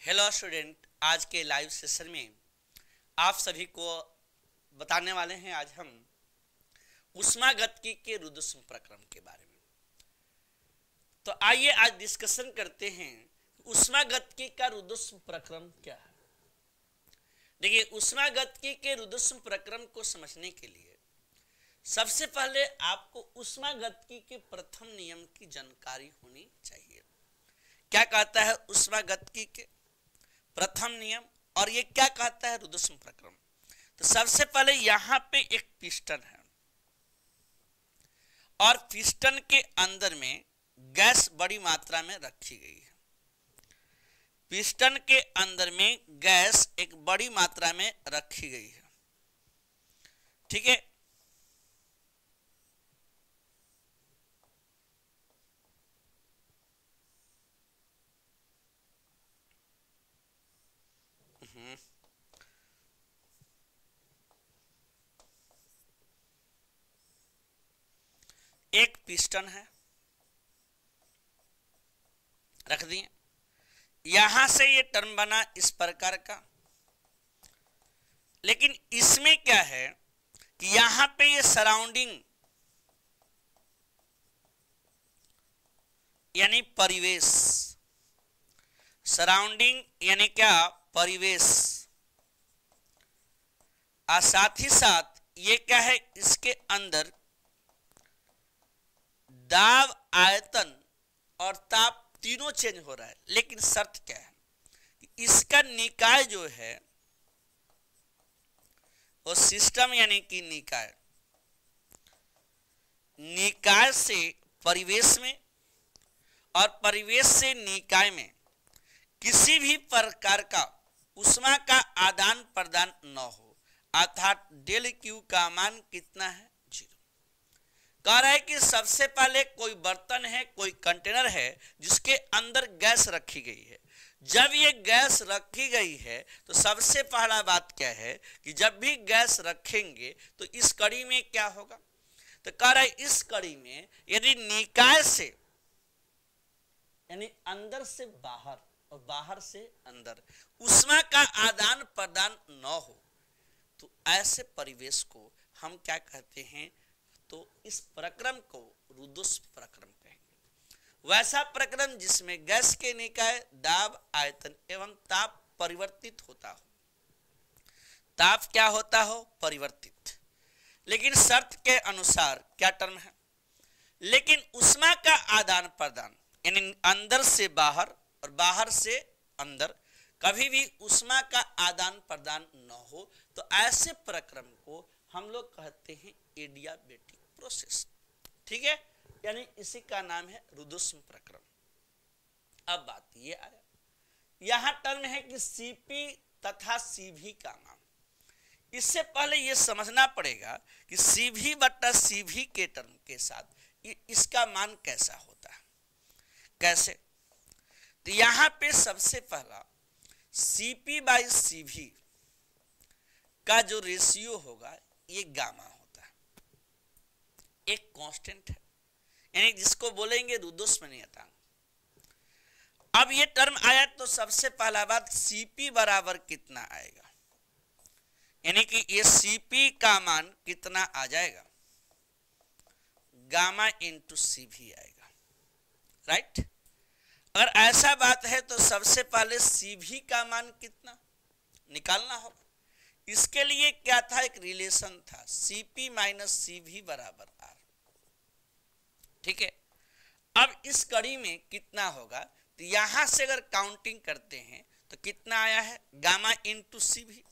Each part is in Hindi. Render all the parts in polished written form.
हेलो स्टूडेंट, आज के लाइव सेशन में आप सभी को बताने वाले हैं। आज हम ऊष्मागतिकी के रुद्धोष्म प्रक्रम के बारे में। तो आइए आज डिस्कशन करते हैं ऊष्मागतिकी का रुद्धोष्म प्रक्रम क्या है। देखिए, ऊष्मागतिकी के रुद्धोष्म प्रक्रम को समझने के लिए सबसे पहले आपको ऊष्मागतिकी के प्रथम नियम की जानकारी होनी चाहिए। क्या कहता है ऊष्मागतिकी के प्रथम नियम और ये क्या कहता है रुद्धोष्म प्रक्रम। तो सबसे पहले यहां पे एक पिस्टन है और पिस्टन के अंदर में गैस बड़ी मात्रा में रखी गई है। पिस्टन के अंदर में गैस एक बड़ी मात्रा में रखी गई है, ठीक है। एक पिस्टन है, रख दिए। यहां से ये टर्म बना इस प्रकार का, लेकिन इसमें क्या है कि यहां पे ये सराउंडिंग यानी परिवेश, सराउंडिंग यानी क्या, परिवेश, और साथ ही साथ ये क्या है, इसके अंदर दाब, आयतन और ताप तीनों चेंज हो रहा है। लेकिन शर्त क्या है, इसका निकाय जो है वो सिस्टम यानी कि निकाय, निकाय से परिवेश में और परिवेश से निकाय में किसी भी प्रकार का ऊष्मा का आदान प्रदान न हो, अर्थात डेल क्यू का मान कितना है, कह रहा है कि सबसे पहले कोई बर्तन है, कोई कंटेनर है जिसके अंदर गैस रखी गई है। जब ये गैस रखी गई है तो सबसे पहला बात क्या है कि जब भी गैस रखेंगे तो इस कड़ी में क्या होगा। तो कह रहा है इस कड़ी में यदि निकाय से यानी अंदर से बाहर और बाहर से अंदर ऊष्मा का आदान प्रदान न हो तो ऐसे परिवेश को हम क्या कहते हैं, तो इस प्रक्रम को रुद्धोष्म प्रक्रम कहेंगे। वैसा प्रक्रम जिसमें गैस के निकाय, दाब, आयतन एवं ताप परिवर्तित होता हो। ताप क्या होता हो, परिवर्तित। लेकिन शर्त के अनुसार क्या टर्म है, लेकिन ऊष्मा का आदान प्रदान यानी अंदर से बाहर और बाहर से अंदर कभी भी ऊष्मा का आदान प्रदान न हो तो ऐसे प्रक्रम को हम लोग कहते हैं एडियाबेटिक प्रोसेस, ठीक है। यानी इसी का नाम है रुद्धोष्म प्रक्रम। अब बात ये आया, यहां टर्म है कि सीपी तथा सीवी का मान। इससे पहले ये समझना पड़ेगा कि सीवी बटा सीवी के टर्म के साथ इसका मान कैसा होता है, कैसे। तो यहां पे सबसे पहला सीपी बाई सीवी का जो रेशियो होगा ये गामा होता है, एक कांस्टेंट है, यानी जिसको बोलेंगे रुद्धोष्म नियतांक। अब ये टर्म आया तो सबसे पहला बात सीपी बराबर कितना आएगा, यानी कि ये सीपी का मान कितना आ जाएगा, गामा इंटू सीवी आएगा, राइट। अगर ऐसा बात है तो सबसे पहले सीवी का मान कितना निकालना होगा। इसके लिए क्या था, एक रिलेशन था, सीपी माइनस सीवी बराबर आर, ठीक है। अब इस कड़ी में कितना होगा, तो यहां से अगर काउंटिंग करते हैं तो कितना आया है, गामा इंटू सीवी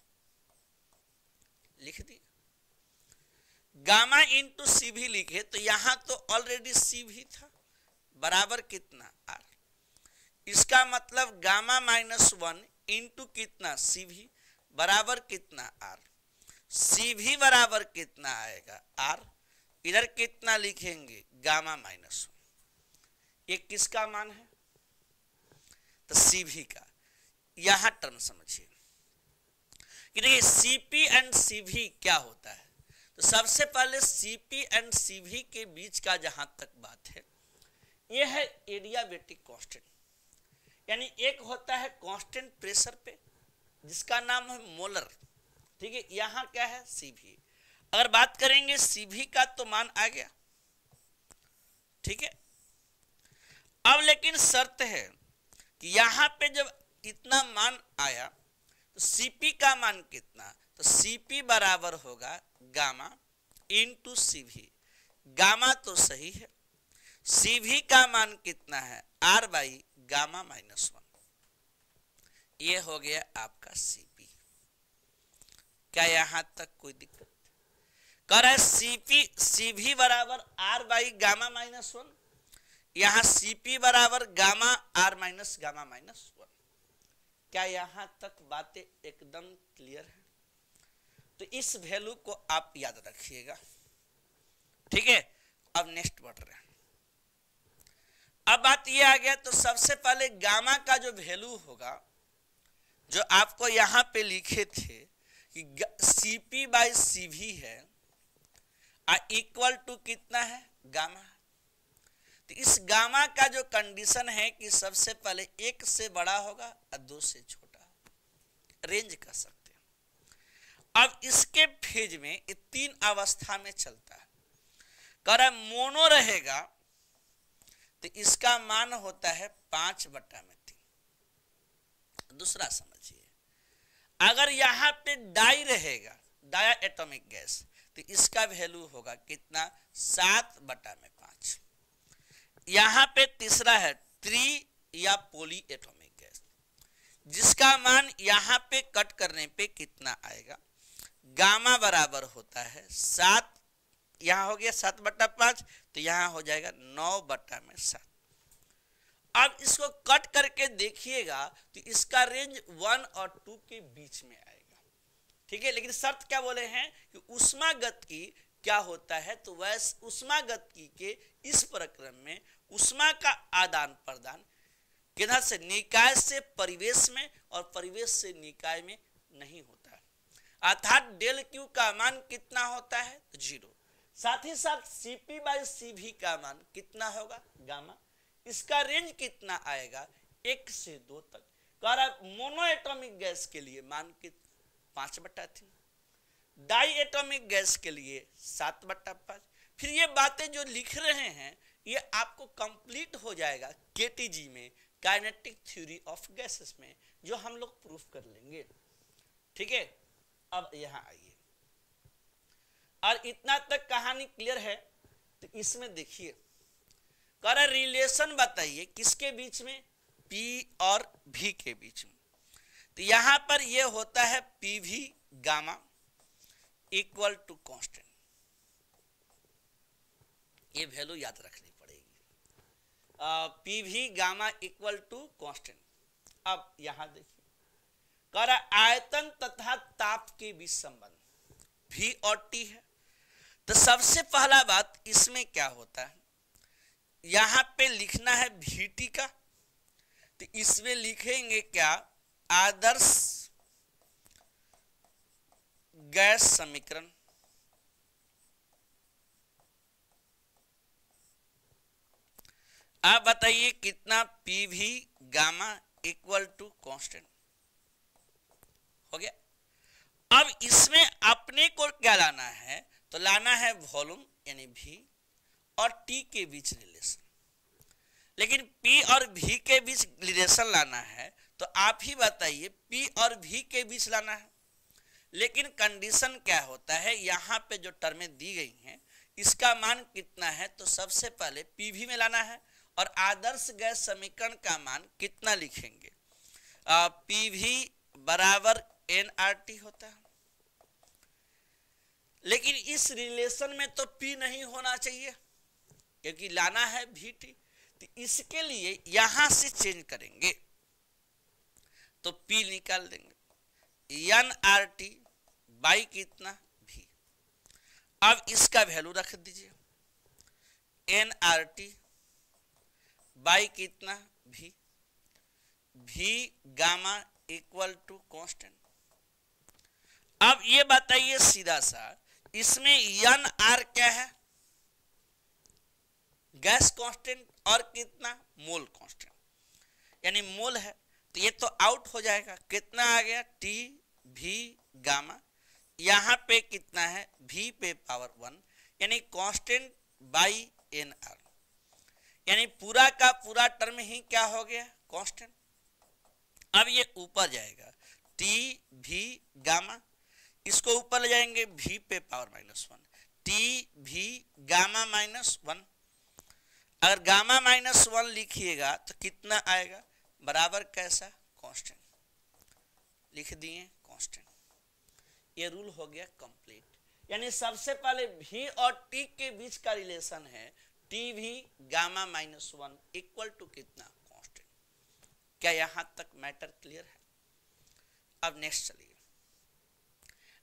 लिख दिए। गामा इंटू सीवी लिखे तो यहां तो ऑलरेडी सीवी था, बराबर कितना, आर। इसका मतलब गामा माइनस 1 इंटू कितना, सीवी बराबर कितना, आर। सीवी बराबर कितना आएगा, आर। इधर कितना लिखेंगे, गामा माइनस 1। ये किसका मान है, तो सीवी का। यहां टर्म समझिए कि देखिए सीपी एंड सीवी क्या होता है। तो सबसे पहले सीपी एंड सीवी के बीच का जहां तक बात है, यह है एडियाबेटिक कांस्टेंट। यानी एक होता है कांस्टेंट प्रेशर पे जिसका नाम है मोलर, ठीक है। यहां क्या है Cv। अगर बात करेंगे Cv का तो मान आ गया, ठीक है। अब लेकिन शर्त है कि यहां पे जब इतना मान आया तो Cp का मान कितना, तो Cp बराबर होगा गामा इंटू Cv। गामा तो सही है, Cv का मान कितना है R बाई गामा माइनस 1। ये हो गया आपका Cp। क्या यहां तक कोई दिक्कत? कर है Cv बराबर R बाई गामा माइनस 1, यहां Cp बराबर gamma R minus gamma minus 1। क्या यहां तक बातें एकदम क्लियर है? तो इस वैल्यू को आप याद रखिएगा, ठीक है। अब नेक्स्ट बढ़ रहे हैं। अब बात ये आ गया, तो सबसे पहले गामा का जो वैल्यू होगा जो आपको यहां पे लिखे थे कि Cp बाई Cv है इक्वल टू कितना है गामा। तो इस गामा का जो कंडीशन है कि सबसे पहले 1 से बड़ा होगा और 2 से छोटा, रेंज कर सकते हैं। अब इसके फेज में ये 3 अवस्था में चलता है। कर मोनो रहेगा तो इसका मान होता है 5/3। दूसरा समझिए, अगर यहां पे डाई रहेगा, डाया एटॉमिक गैस, तो इसका वैल्यू होगा कितना 7/5। यहां पे तीसरा है ट्री या पॉली एटॉमिक गैस, जिसका मान यहां पे कट करने पे कितना आएगा, गामा बराबर होता है 7, यहां हो गया 7/5, तो यहां हो जाएगा 9/7। अब इसको कट करके देखिएगा तो इसका रेंज 1 और 2 के बीच में आएगा, ठीक है। लेकिन शर्त क्या बोले हैं कि ऊष्मागतिकी क्या होता है, तो वैसे ऊष्मागतिकी के इस प्रक्रम में ऊष्मा का आदान प्रदान किधर से, निकाय से परिवेश में और परिवेश से निकाय में नहीं होता है। अर्थात डेल क्यू का मान कितना होता है, तो 0। साथ ही साथ Cp बाई Cv का मान कितना होगा गामा। इसका रेंज कितना आएगा 1 से 2 तक। मोनो एटॉमिक गैस के लिए मान कितना 5/3, डाई एटॉमिक गैस के लिए 7/5। फिर ये बातें जो लिख रहे हैं ये आपको कंप्लीट हो जाएगा केटीजी में, काइनेटिक थ्योरी ऑफ गैसेस में, जो हम लोग प्रूफ कर लेंगे, ठीक है। अब यहां आइए, और इतना तक कहानी क्लियर है। तो इसमें देखिए, कर रिलेशन बताइए किसके बीच में, P और V के बीच में। तो यहां पर ये होता है PV gamma equal to constant. ये वैल्यू याद रखनी पड़ेगी, PV gamma equal to constant. अब यहां देखिए, कर आयतन तथा ताप के बीच संबंध V और T है। तो सबसे पहला बात इसमें क्या होता है, यहां पे लिखना है VT का, तो इसमें लिखेंगे क्या, आदर्श गैस समीकरण। आप बताइए कितना, PV gamma equal to constant हो गया। अब इसमें अपने को क्या लाना है, तो लाना है वॉल्यूम यानी V और T के बीच रिलेशन। लेकिन P और V के बीच रिलेशन लाना है तो आप ही बताइए, P और V के बीच लाना है। लेकिन कंडीशन क्या होता है, यहां पे जो टर्में दी गई हैं इसका मान कितना है, तो सबसे पहले PV में लाना है और आदर्श गैस समीकरण का मान कितना लिखेंगे, PV बराबर nRT होता है। लेकिन इस रिलेशन में तो P नहीं होना चाहिए क्योंकि लाना है VT, तो इसके लिए यहां से चेंज करेंगे तो P निकाल देंगे nRT बाई कितना V। अब इसका वैल्यू रख दीजिए, nRT बाई कितना V, V gamma equal to constant. अब ये बताइए सीधा सा, इसमें nR क्या है, गैस कांस्टेंट, और कितना मोल कांस्टेंट। यानी मोल है, तो ये तो आउट हो जाएगा। कितना आ गया टी भी गामा, यहाँ पे कितना है v पे पावर 1 यानी कांस्टेंट बाई एन आर, यानी पूरा का पूरा टर्म ही क्या हो गया कांस्टेंट। अब ये ऊपर जाएगा टी भी गामा, इसको ऊपर ले जाएंगे v पे पावर -1 टी भी गामा -1। अगर गामा -1 लिखिएगा तो कितना आएगा बराबर कैसा कांस्टेंट, लिख दिए कांस्टेंट। ये रूल हो गया कंप्लीट। यानी सबसे पहले v और t के बीच का रिलेशन है टी भी गामा -1 इक्वल टू कितना कांस्टेंट। क्या यहां तक मैटर क्लियर है? अब नेक्स्ट चलिए,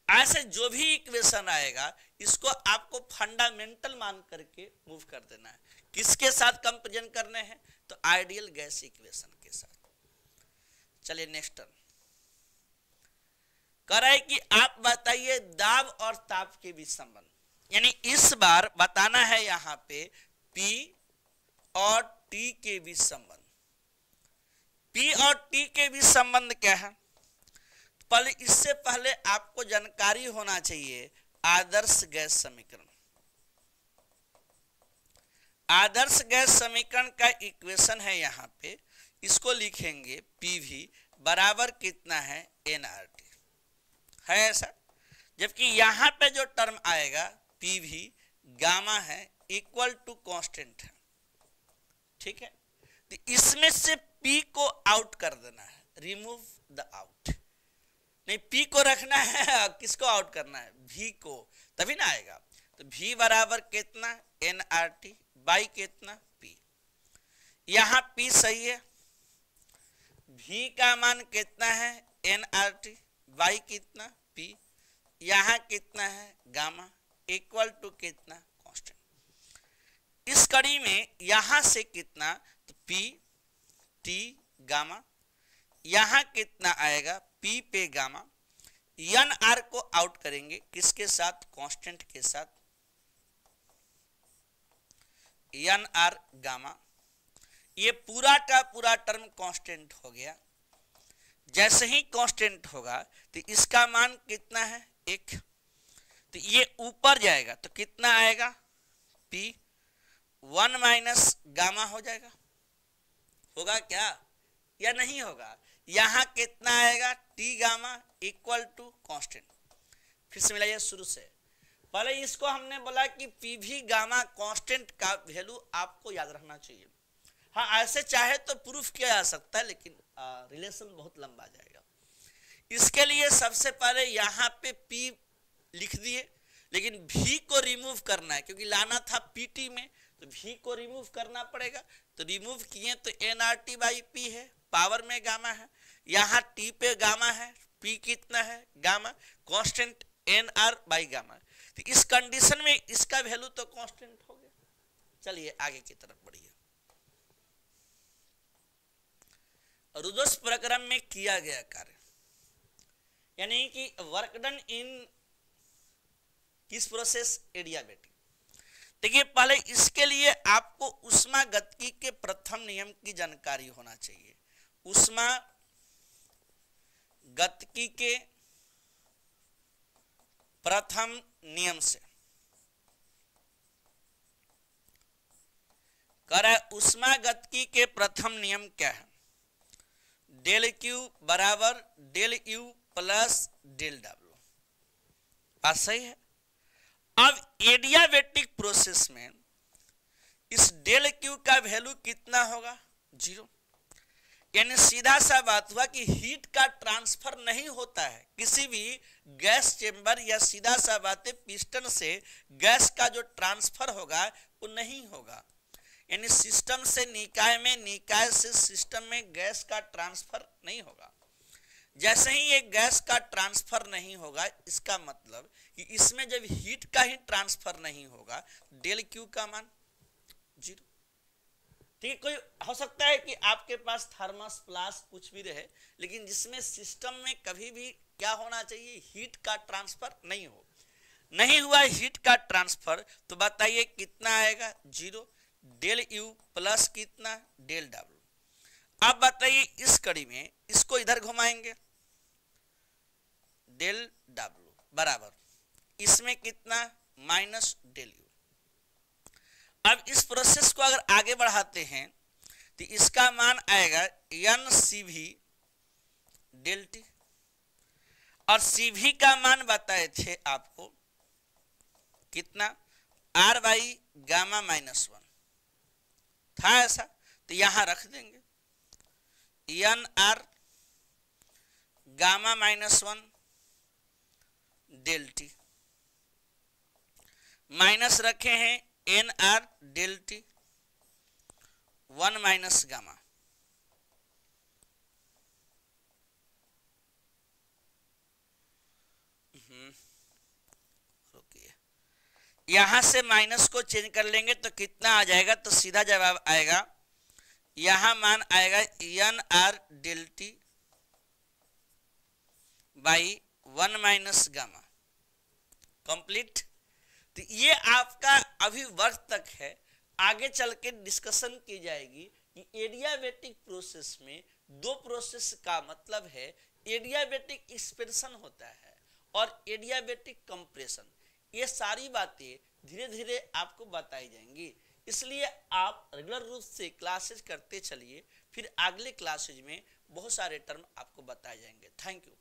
ऐसे जो भी इक्वेशन आएगा इसको आपको फंडामेंटल मान करके मूव कर देना है। किसके साथ कंपेरिजन करने हैं? तो आइडियल गैस इक्वेशन के साथ। चलिए नेक्स्ट टर्म कह रहा है कि आप बताइए दाब और ताप के बीच संबंध, यानी इस बार बताना है यहाँ पे P और T के बीच संबंध। P और T के बीच संबंध क्या है? पहले इससे पहले आपको जानकारी होना चाहिए आदर्श गैस समीकरण। आदर्श गैस समीकरण का इक्वेशन है यहाँ पे, इसको लिखेंगे PV बराबर कितना है nRT, है ऐसा। जबकि यहाँ पे जो टर्म आएगा PV गामा है इक्वल टू कांस्टेंट है, ठीक है। तो इसमें से P को आउट कर देना है, रिमूव द आउट। नहीं, P को रखना है, किसको आउट करना है? V को, तभी ना आएगा। तो V बराबर कितना nRT बाई कितना P। यहाँ P सही है, V का मान कितना है nRT बाई कितना P, यहाँ कितना है गामा इक्वल टू कितना कांस्टेंट। इस कड़ी में यहां से कितना तो P T गामा, यहाँ कितना आएगा P पे गामा, एन आर को आउट करेंगे किसके साथ? कांस्टेंट के साथ, एन आर गामा। ये पूरा का पूरा टर्म कांस्टेंट हो गया। जैसे ही कांस्टेंट होगा तो इसका मान कितना है 1, तो ये ऊपर जाएगा तो कितना आएगा P 1 माइनस गामा हो जाएगा। होगा क्या या नहीं होगा? यहां कितना आएगा T gamma equal to constant. फिर से मिलाइए शुरू से। पहले इसको हमने बोला कि PV गामा कांस्टेंट का वैल्यू आपको याद रखना चाहिए। हाँ, ऐसे चाहे तो प्रूफ किया जा सकता है, लेकिन रिलेशन बहुत लंबा जाएगा। इसके लिए सबसे पहले यहाँ पे P लिख दिए, लेकिन V को रिमूव करना है क्योंकि लाना था PT में, तो V को रिमूव करना पड़ेगा। तो रिमूव किए तो nRT बाई P है, पावर में गामा है, यहाँ T पे गामा है, P कितना है gamma, constant nR by gamma. तो इस कंडीशन में इसका वैल्यू तो कांस्टेंट हो गया। चलिए आगे की तरफ बढ़िए। रुदोस प्रक्रम में किया गया कार्य, यानी कि वर्क डन इन किस प्रोसेस? एडियाबेटिक। देखिए, पहले इसके लिए आपको ऊष्मागतिकी के प्रथम नियम की जानकारी होना चाहिए। ऊष्मागतिकी के प्रथम नियम से कह ऊष्मागतिकी के प्रथम नियम क्या है? डेल क्यू बराबर del U plus del W. बात सही है। अब एडियाबेटिक प्रोसेस में इस डेल क्यू का वैल्यू कितना होगा? 0। यानी सीधा सा बात हुआ कि हीट का ट्रांसफर नहीं होता है किसी भी गैस चेंबर, या सीधा सा बात है पिस्टन से गैस का जो ट्रांसफर होगा वो नहीं होगा। यानी सिस्टम से निकाय में, निकाय से सिस्टम में गैस का ट्रांसफर नहीं होगा। जैसे ही ये गैस का ट्रांसफर नहीं होगा, इसका मतलब कि इसमें जब हीट का ही ट्रांसफर नहीं होगा, डेल क्यू का मान 0। ठीक, कोई हो सकता है कि आपके पास थर्मस प्लास कुछ भी रहे, लेकिन जिसमें सिस्टम में कभी भी क्या होना चाहिए? हीट का ट्रांसफर नहीं हो, नहीं हुआ हीट का ट्रांसफर, तो बताइए कितना आएगा? 0। डेल यू प्लस कितना? Del W. अब बताइए इस कड़ी में इसको इधर घुमाएंगे, डेल डब्ल्यू बराबर इसमें कितना माइनस डेल यू। अब इस प्रोसेस को अगर आगे बढ़ाते हैं तो इसका मान आएगा N C V del T, और सी वी का मान बताए थे आपको कितना R by gamma minus one था ऐसा, तो यहां रख देंगे N R gamma minus one del T, minus रखे हैं N R del T one minus gamma. यहां से माइनस को चेंज कर लेंगे तो कितना आ जाएगा, तो सीधा जवाब आएगा यहां मान आएगा N R del T by one minus gamma complete. तो ये आपका अभी वर्ग तक है, आगे चल के डिस्कशन की जाएगी कि एडियाबेटिक प्रोसेस में दो प्रोसेस का मतलब है एडियाबेटिक एक्सपेंशन होता है और एडियाबेटिक कंप्रेशन। ये सारी बातें धीरे धीरे आपको बताई जाएंगी, इसलिए आप रेगुलर रूप से क्लासेज करते चलिए, फिर अगले क्लासेज में बहुत सारे टर्म आपको बताए जाएंगे। Thank you.